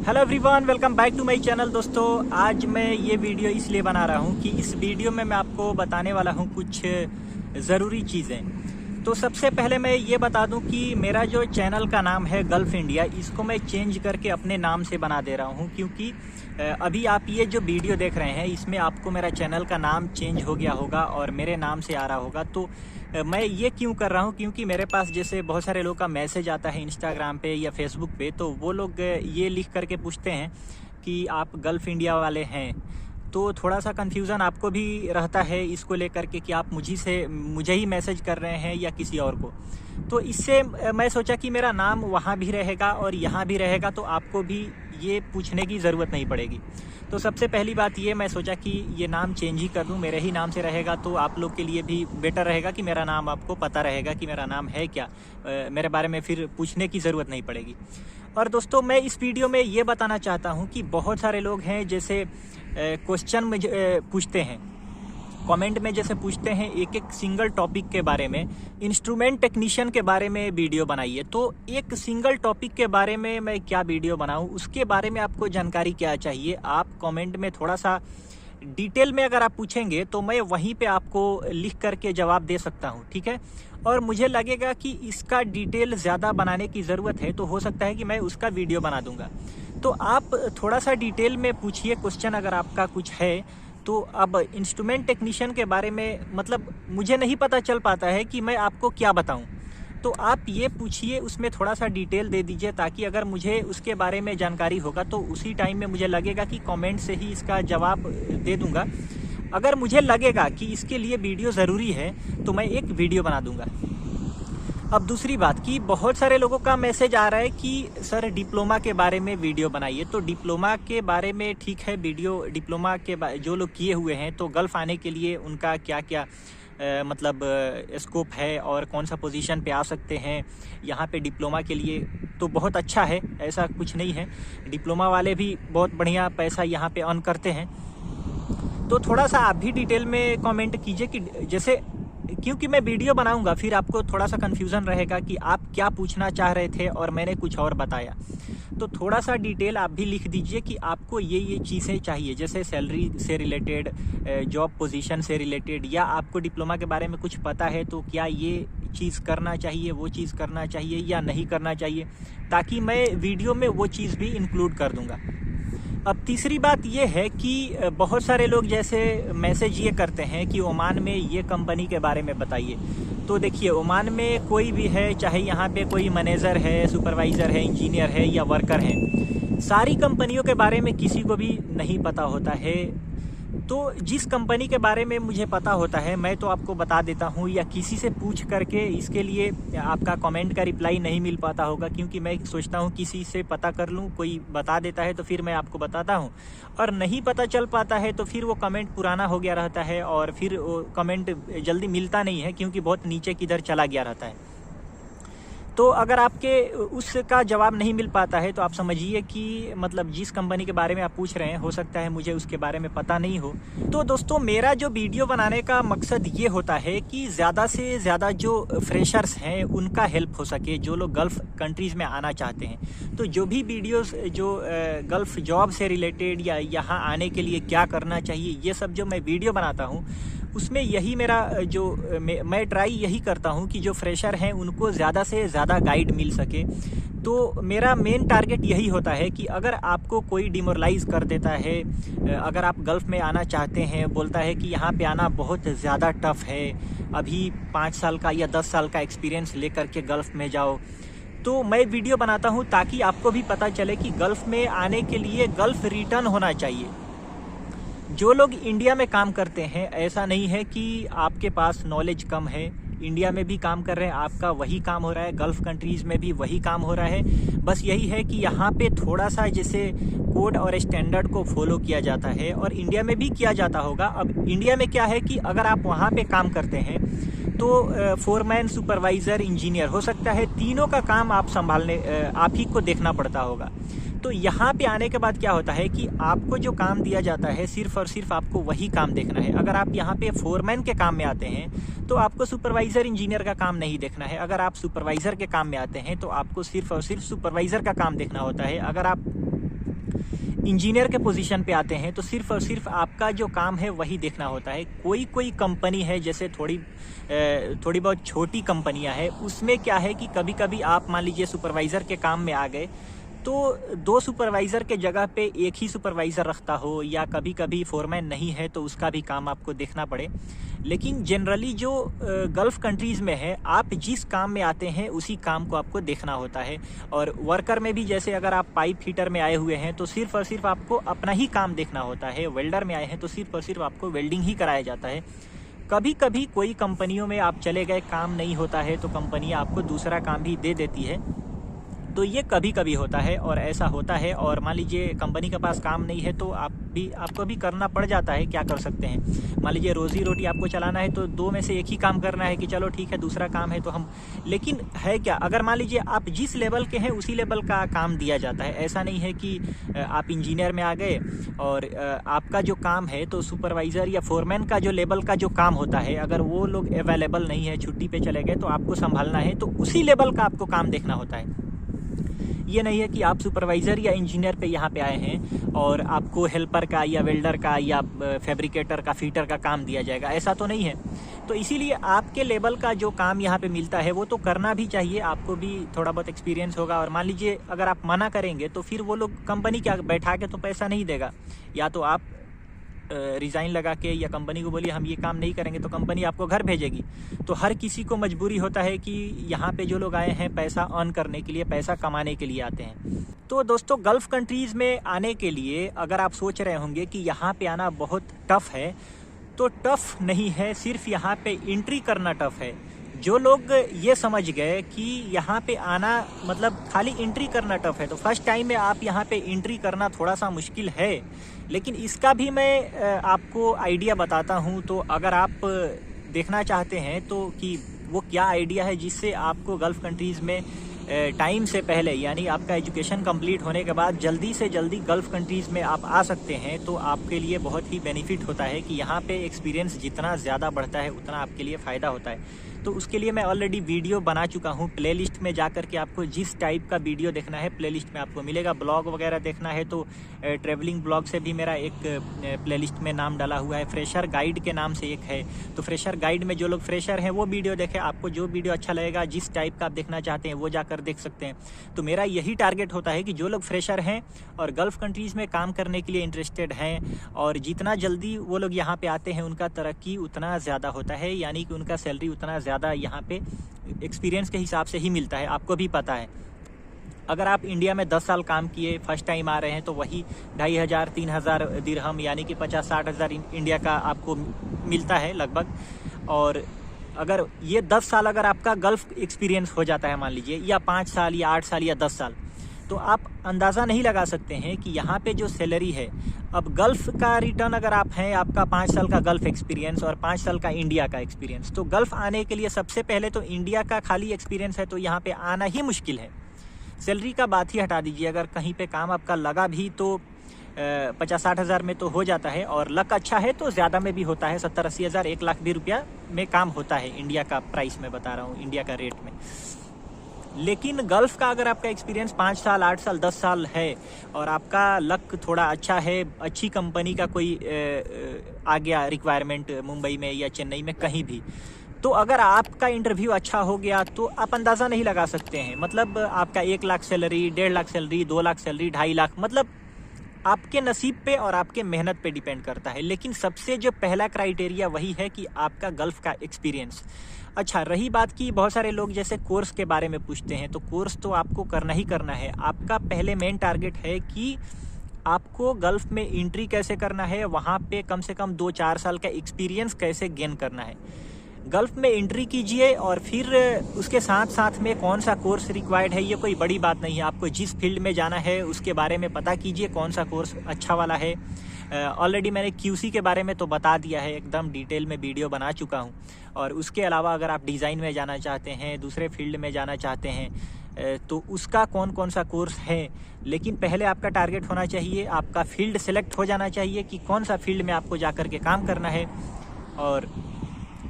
Hello everyone, welcome back to my channel. दोस्तों, आज मैं ये वीडियो इसलिए बना रहा हूँ कि इस वीडियो में मैं आपको बताने वाला हूँ कुछ ज़रूरी चीज़ें। तो सबसे पहले मैं ये बता दूं कि मेरा जो चैनल का नाम है गल्फ इंडिया, इसको मैं चेंज करके अपने नाम से बना दे रहा हूँ, क्योंकि अभी आप ये जो वीडियो देख रहे हैं इसमें आपको मेरा चैनल का नाम चेंज हो गया होगा और मेरे नाम से आ रहा होगा। तो मैं ये क्यों कर रहा हूँ, क्योंकि मेरे पास जैसे बहुत सारे लोग का मैसेज आता है इंस्टाग्राम पे या फेसबुक पे, तो वो लोग ये लिख करके पूछते हैं कि आप गल्फ इंडिया वाले हैं। तो थोड़ा सा कन्फ्यूज़न आपको भी रहता है इसको लेकर के कि आप मुझे ही मैसेज कर रहे हैं या किसी और को। तो इससे मैं सोचा कि मेरा नाम वहाँ भी रहेगा और यहाँ भी रहेगा, तो आपको भी ये पूछने की ज़रूरत नहीं पड़ेगी। तो सबसे पहली बात ये मैं सोचा कि ये नाम चेंज ही कर दूं, मेरे ही नाम से रहेगा, तो आप लोग के लिए भी बेटर रहेगा कि मेरा नाम आपको पता रहेगा कि मेरा नाम है क्या। मेरे बारे में फिर पूछने की ज़रूरत नहीं पड़ेगी। और दोस्तों, मैं इस वीडियो में ये बताना चाहता हूँ कि बहुत सारे लोग हैं जैसे क्वेश्चन में पूछते हैं, कमेंट में जैसे पूछते हैं एक एक सिंगल टॉपिक के बारे में, इंस्ट्रूमेंट टेक्नीशियन के बारे में वीडियो बनाइए। तो एक सिंगल टॉपिक के बारे में मैं क्या वीडियो बनाऊं, उसके बारे में आपको जानकारी क्या चाहिए, आप कमेंट में थोड़ा सा डिटेल में अगर आप पूछेंगे तो मैं वहीं पे आपको लिख करके जवाब दे सकता हूं, ठीक है। और मुझे लगेगा कि इसका डिटेल ज़्यादा बनाने की ज़रूरत है, तो हो सकता है कि मैं उसका वीडियो बना दूंगा। तो आप थोड़ा सा डिटेल में पूछिए क्वेश्चन अगर आपका कुछ है। तो अब इंस्ट्रूमेंट टेक्नीशियन के बारे में मतलब मुझे नहीं पता चल पाता है कि मैं आपको क्या बताऊं, तो आप ये पूछिए, उसमें थोड़ा सा डिटेल दे दीजिए, ताकि अगर मुझे उसके बारे में जानकारी होगा तो उसी टाइम में मुझे लगेगा कि कमेंट से ही इसका जवाब दे दूंगा। अगर मुझे लगेगा कि इसके लिए वीडियो ज़रूरी है तो मैं एक वीडियो बना दूंगा। अब दूसरी बात कि बहुत सारे लोगों का मैसेज आ रहा है कि सर डिप्लोमा के बारे में वीडियो बनाइए। तो डिप्लोमा के बारे में ठीक है, वीडियो डिप्लोमा के जो लोग किए हुए हैं तो गल्फ आने के लिए उनका क्या क्या मतलब स्कोप है और कौन सा पोजीशन पे आ सकते हैं यहाँ पे डिप्लोमा के लिए, तो बहुत अच्छा है, ऐसा कुछ नहीं है। डिप्लोमा वाले भी बहुत बढ़िया पैसा यहाँ पे अर्न करते हैं। तो थोड़ा सा आप भी डिटेल में कमेंट कीजिए कि जैसे, क्योंकि मैं वीडियो बनाऊंगा फिर आपको थोड़ा सा कन्फ्यूज़न रहेगा कि आप क्या पूछना चाह रहे थे और मैंने कुछ और बताया। तो थोड़ा सा डिटेल आप भी लिख दीजिए कि आपको ये चीज़ें चाहिए, जैसे सैलरी से रिलेटेड, जॉब पोजीशन से रिलेटेड, या आपको डिप्लोमा के बारे में कुछ पता है तो क्या ये चीज़ करना चाहिए, वो चीज़ करना चाहिए या नहीं करना चाहिए, ताकि मैं वीडियो में वो चीज़ भी इंक्लूड कर दूँगा। अब तीसरी बात ये है कि बहुत सारे लोग जैसे मैसेज ये करते हैं कि ओमान में ये कंपनी के बारे में बताइए। तो देखिए, ओमान में कोई भी है, चाहे यहाँ पे कोई मैनेजर है, सुपरवाइज़र है, इंजीनियर है या वर्कर है, सारी कंपनियों के बारे में किसी को भी नहीं पता होता है। तो जिस कंपनी के बारे में मुझे पता होता है मैं तो आपको बता देता हूँ, या किसी से पूछ करके। इसके लिए आपका कमेंट का रिप्लाई नहीं मिल पाता होगा, क्योंकि मैं सोचता हूँ किसी से पता कर लूँ, कोई बता देता है तो फिर मैं आपको बताता हूँ, और नहीं पता चल पाता है तो फिर वो कमेंट पुराना हो गया रहता है और फिर वो कमेंट जल्दी मिलता नहीं है, क्योंकि बहुत नीचे किधर चला गया रहता है। तो अगर आपके उसका जवाब नहीं मिल पाता है तो आप समझिए कि मतलब जिस कंपनी के बारे में आप पूछ रहे हैं हो सकता है मुझे उसके बारे में पता नहीं हो। तो दोस्तों, मेरा जो वीडियो बनाने का मकसद ये होता है कि ज़्यादा से ज़्यादा जो फ्रेशर्स हैं उनका हेल्प हो सके, जो लोग गल्फ़ कंट्रीज़ में आना चाहते हैं। तो जो भी वीडियोस जो गल्फ़ जॉब से रिलेटेड या यहाँ आने के लिए क्या करना चाहिए, ये सब जो मैं वीडियो बनाता हूँ उसमें यही मेरा जो मैं ट्राई यही करता हूँ कि जो फ्रेशर हैं उनको ज़्यादा से ज़्यादा गाइड मिल सके। तो मेरा मेन टारगेट यही होता है कि अगर आपको कोई डिमोरलाइज़ कर देता है, अगर आप गल्फ़ में आना चाहते हैं, बोलता है कि यहाँ पे आना बहुत ज़्यादा टफ़ है, अभी 5 साल का या 10 साल का एक्सपीरियंस लेकर के गल्फ़ में जाओ, तो मैं वीडियो बनाता हूँ ताकि आपको भी पता चले कि गल्फ़ में आने के लिए गल्फ़ रिटर्न होना चाहिए। जो लोग इंडिया में काम करते हैं, ऐसा नहीं है कि आपके पास नॉलेज कम है, इंडिया में भी काम कर रहे हैं, आपका वही काम हो रहा है, गल्फ़ कंट्रीज़ में भी वही काम हो रहा है। बस यही है कि यहाँ पे थोड़ा सा जैसे कोड और स्टैंडर्ड को फॉलो किया जाता है, और इंडिया में भी किया जाता होगा। अब इंडिया में क्या है कि अगर आप वहाँ पे काम करते हैं तो फोरमैन, सुपरवाइज़र, इंजीनियर हो सकता है, तीनों का काम आप संभालने, आप ही को देखना पड़ता होगा। तो यहाँ पे आने के बाद क्या होता है कि आपको जो काम दिया जाता है सिर्फ और सिर्फ आपको वही काम देखना है। अगर आप यहाँ पे फोरमैन के काम में आते हैं तो आपको सुपरवाइज़र, इंजीनियर का काम नहीं देखना है। अगर आप सुपरवाइज़र के काम में आते हैं तो आपको सिर्फ और सिर्फ सुपरवाइज़र का काम देखना होता है। अगर आप इंजीनियर के पोजीशन पे आते हैं तो सिर्फ और सिर्फ आपका जो काम है वही देखना होता है। कोई कंपनी है, जैसे थोड़ी बहुत छोटी कंपनियां हैं, उसमें क्या है कि कभी कभी आप मान लीजिए सुपरवाइज़र के काम में आ गए तो 2 सुपरवाइज़र के जगह पे एक ही सुपरवाइज़र रखता हो, या कभी कभी फोरमैन नहीं है तो उसका भी काम आपको देखना पड़े। लेकिन जनरली जो गल्फ़ कंट्रीज़ में है, आप जिस काम में आते हैं उसी काम को आपको देखना होता है। और वर्कर में भी, जैसे अगर आप पाइप फिटर में आए हुए हैं तो सिर्फ और सिर्फ आपको अपना ही काम देखना होता है। वेल्डर में आए हैं तो सिर्फ और सिर्फ आपको वेल्डिंग ही कराया जाता है। कभी कभी कोई कंपनियों में आप चले गए, काम नहीं होता है तो कंपनी आपको दूसरा काम भी दे देती है। तो ये कभी कभी होता है और ऐसा होता है। और मान लीजिए कंपनी के पास काम नहीं है तो आपको भी करना पड़ जाता है, क्या कर सकते हैं। मान लीजिए रोजी रोटी आपको चलाना है तो 2 में से एक ही काम करना है कि चलो ठीक है, दूसरा काम है तो हम। लेकिन है क्या, अगर मान लीजिए आप जिस लेवल के हैं उसी लेवल का काम दिया जाता है। ऐसा नहीं है कि आप इंजीनियर में आ गए और आपका जो काम है तो सुपरवाइज़र या फोरमैन का जो लेवल का जो काम होता है, अगर वो लोग अवेलेबल नहीं है, छुट्टी पे चले गए, तो आपको संभालना है, तो उसी लेवल का आपको काम देखना होता है। ये नहीं है कि आप सुपरवाइज़र या इंजीनियर पे यहाँ पे आए हैं और आपको हेल्पर का या वेल्डर का या फैब्रिकेटर का, फिटर का काम दिया जाएगा, ऐसा तो नहीं है। तो इसीलिए आपके लेवल का जो काम यहाँ पे मिलता है वो तो करना भी चाहिए, आपको भी थोड़ा बहुत एक्सपीरियंस होगा। और मान लीजिए अगर आप मना करेंगे तो फिर वो लोग, कंपनी क्या बैठा के तो पैसा नहीं देगा। या तो आप रिज़ाइन लगा के या कंपनी को बोलिए हम ये काम नहीं करेंगे, तो कंपनी आपको घर भेजेगी। तो हर किसी को मजबूरी होता है कि यहाँ पे जो लोग आए हैं पैसा अर्न करने के लिए, पैसा कमाने के लिए आते हैं। तो दोस्तों, गल्फ़ कंट्रीज़ में आने के लिए अगर आप सोच रहे होंगे कि यहाँ पे आना बहुत टफ़ है, तो टफ़ नहीं है, सिर्फ यहाँ पे एंट्री करना टफ़ है। जो लोग ये समझ गए कि यहाँ पे आना मतलब खाली एंट्री करना टफ है, तो फर्स्ट टाइम में आप यहाँ पे एंट्री करना थोड़ा सा मुश्किल है। लेकिन इसका भी मैं आपको आइडिया बताता हूँ। तो अगर आप देखना चाहते हैं तो कि वो क्या आइडिया है जिससे आपको गल्फ़ कंट्रीज़ में टाइम से पहले, यानी आपका एजुकेशन कंप्लीट होने के बाद जल्दी से जल्दी गल्फ़ कंट्रीज़ में आप आ सकते हैं, तो आपके लिए बहुत ही बेनिफिट होता है कि यहाँ पे एक्सपीरियंस जितना ज़्यादा बढ़ता है उतना आपके लिए फ़ायदा होता है। तो उसके लिए मैं ऑलरेडी वीडियो बना चुका हूँ। प्लेलिस्ट में जाकर के आपको जिस टाइप का वीडियो देखना है प्लेलिस्ट में आपको मिलेगा। ब्लॉग वगैरह देखना है तो ट्रैवलिंग ब्लॉग से भी मेरा एक प्लेलिस्ट में नाम डाला हुआ है। फ्रेशर गाइड के नाम से एक है, तो फ्रेशर गाइड में जो लोग फ्रेशर हैं वो वीडियो देखें। आपको जो वीडियो अच्छा लगेगा, जिस टाइप का आप देखना चाहते हैं वो जाकर देख सकते हैं। तो मेरा यही टारगेट होता है कि जो लोग फ्रेशर हैं और गल्फ़ कंट्रीज़ में काम करने के लिए इंटरेस्टेड हैं, और जितना जल्दी वो लोग यहाँ पे आते हैं उनका तरक्की उतना ज़्यादा होता है, यानी कि उनका सैलरी उतना ज़्यादा यहाँ पे एक्सपीरियंस के हिसाब से ही मिलता है। आपको भी पता है, अगर आप इंडिया में 10 साल काम किए, फर्स्ट टाइम आ रहे हैं, तो वही 2500-3000 दिरहम यानी कि 50-60 हज़ार इंडिया का आपको मिलता है लगभग। और अगर ये 10 साल अगर आपका गल्फ़ एक्सपीरियंस हो जाता है मान लीजिए, या 5 साल या 8 साल या 10 साल, तो आप अंदाज़ा नहीं लगा सकते हैं कि यहाँ पे जो सैलरी है। अब गल्फ़ का रिटर्न अगर आप हैं, आपका 5 साल का गल्फ़ एक्सपीरियंस और 5 साल का इंडिया का एक्सपीरियंस, तो गल्फ़ आने के लिए सबसे पहले तो इंडिया का खाली एक्सपीरियंस है तो यहाँ पे आना ही मुश्किल है। सैलरी का बात ही हटा दीजिए, अगर कहीं पे काम आपका लगा भी तो 50-60 हज़ार में तो हो जाता है, और लक अच्छा है तो ज़्यादा में भी होता है। 70-80 हज़ार, 1 लाख भी रुपया में काम होता है, इंडिया का प्राइस में बता रहा हूँ, इंडिया का रेट में। लेकिन गल्फ़ का अगर आपका एक्सपीरियंस 5 साल, 8 साल, 10 साल है और आपका लक थोड़ा अच्छा है, अच्छी कंपनी का कोई आ गया रिक्वायरमेंट मुंबई में या चेन्नई में कहीं भी, तो अगर आपका इंटरव्यू अच्छा हो गया तो आप अंदाज़ा नहीं लगा सकते हैं। मतलब आपका 1 lakh salary, 1.5 lakh salary, 2 lakh salary, 2.5 lakh, मतलब आपके नसीब पे और आपके मेहनत पे डिपेंड करता है। लेकिन सबसे जो पहला क्राइटेरिया वही है कि आपका गल्फ़ का एक्सपीरियंस। अच्छा, रही बात की बहुत सारे लोग जैसे कोर्स के बारे में पूछते हैं, तो कोर्स तो आपको करना ही करना है। आपका पहले मेन टारगेट है कि आपको गल्फ़ में एंट्री कैसे करना है, वहाँ पे कम से कम 2-4 साल का एक्सपीरियंस कैसे गेन करना है। गल्फ़ में एंट्री कीजिए और फिर उसके साथ साथ में कौन सा कोर्स रिक्वायर्ड है, ये कोई बड़ी बात नहीं है। आपको जिस फील्ड में जाना है उसके बारे में पता कीजिए कौन सा कोर्स अच्छा वाला है। ऑलरेडी मैंने QC के बारे में तो बता दिया है, एकदम डिटेल में वीडियो बना चुका हूँ। और उसके अलावा अगर आप डिज़ाइन में जाना चाहते हैं, दूसरे फील्ड में जाना चाहते हैं, तो उसका कौन कौन सा कोर्स है। लेकिन पहले आपका टारगेट होना चाहिए, आपका फील्ड सेलेक्ट हो जाना चाहिए कि कौन सा फील्ड में आपको जा कर के काम करना है। और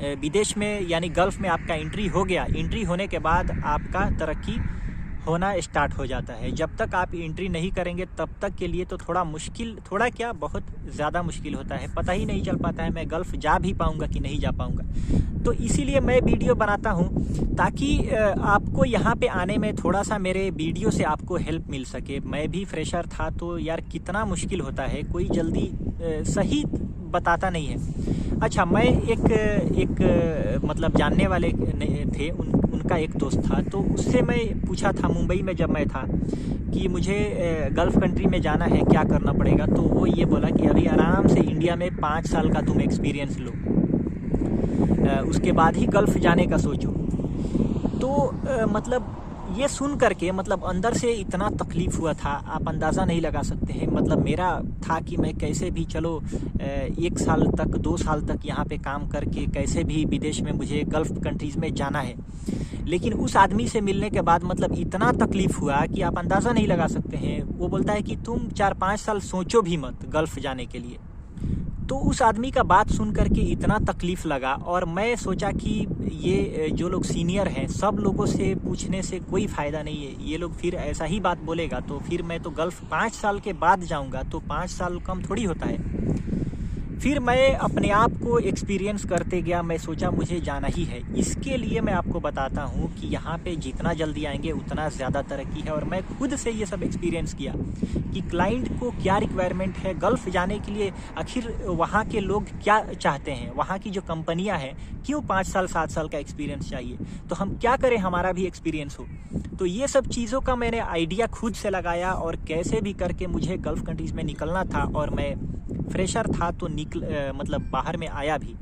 विदेश में यानी गल्फ़ में आपका एंट्री हो गया, एंट्री होने के बाद आपका तरक्की होना स्टार्ट हो जाता है। जब तक आप एंट्री नहीं करेंगे तब तक के लिए तो थोड़ा मुश्किल, थोड़ा क्या बहुत ज़्यादा मुश्किल होता है। पता ही नहीं चल पाता है मैं गल्फ़ जा भी पाऊँगा कि नहीं जा पाऊँगा। तो इसीलिए मैं वीडियो बनाता हूँ ताकि आपको यहाँ पे आने में थोड़ा-सा मेरे वीडियो से आपको हेल्प मिल सके। मैं भी फ्रेशर था तो यार कितना मुश्किल होता है, कोई जल्दी सही बताता नहीं है। अच्छा, मैं एक मतलब जानने वाले थे, उनका एक दोस्त था, तो उससे मैं पूछा था मुंबई में जब मैं था कि मुझे गल्फ़ कंट्री में जाना है, क्या करना पड़ेगा? तो वो ये बोला कि अभी आराम से इंडिया में 5 साल का तुम एक्सपीरियंस लो, उसके बाद ही गल्फ़ जाने का सोचो। तो मतलब ये सुन करके मतलब अंदर से इतना तकलीफ़ हुआ था, आप अंदाज़ा नहीं लगा सकते हैं। मतलब मेरा था कि मैं कैसे भी चलो 1 साल तक 2 साल तक यहाँ पे काम करके कैसे भी विदेश में मुझे गल्फ़ कंट्रीज़ में जाना है। लेकिन उस आदमी से मिलने के बाद मतलब इतना तकलीफ़ हुआ कि आप अंदाज़ा नहीं लगा सकते हैं। वो बोलता है कि तुम 4-5 साल सोचो भी मत गल्फ़ जाने के लिए। तो उस आदमी का बात सुन कर के इतना तकलीफ़ लगा और मैं सोचा कि ये जो लोग सीनियर हैं सब लोगों से पूछने से कोई फ़ायदा नहीं है, ये लोग फिर ऐसा ही बात बोलेगा तो फिर मैं तो गल्फ़ 5 साल के बाद जाऊंगा, तो 5 साल कम थोड़ी होता है। फिर मैं अपने आप को एक्सपीरियंस करते गया, मैं सोचा मुझे जाना ही है। इसके लिए मैं आपको बताता हूँ कि यहाँ पे जितना जल्दी आएंगे उतना ज़्यादा तरक्की है। और मैं खुद से ये सब एक्सपीरियंस किया कि क्लाइंट को क्या रिक्वायरमेंट है गल्फ़ जाने के लिए, आखिर वहाँ के लोग क्या चाहते हैं, वहाँ की जो कंपनियाँ हैं क्यों 5 साल 7 साल का एक्सपीरियंस चाहिए, तो हम क्या करें हमारा भी एक्सपीरियंस हो। तो ये सब चीज़ों का मैंने आइडिया खुद से लगाया और कैसे भी करके मुझे गल्फ़ कंट्रीज़ में निकलना था। और मैं फ्रेशर था तो मतलब बाहर में आया भी,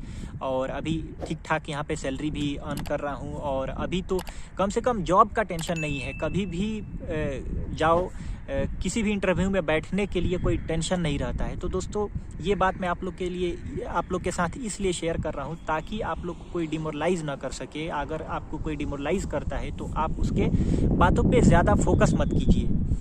और अभी ठीक ठाक यहाँ पे सैलरी भी अर्न कर रहा हूँ। और अभी तो कम से कम जॉब का टेंशन नहीं है, कभी भी जाओ किसी भी इंटरव्यू में बैठने के लिए कोई टेंशन नहीं रहता है। तो दोस्तों ये बात मैं आप लोग के साथ इसलिए शेयर कर रहा हूँ ताकि आप लोग को कोई डिमोरलाइज़ ना कर सके। अगर आपको कोई डिमोरलाइज़ करता है तो आप उसके बातों पे ज़्यादा फोकस मत कीजिए।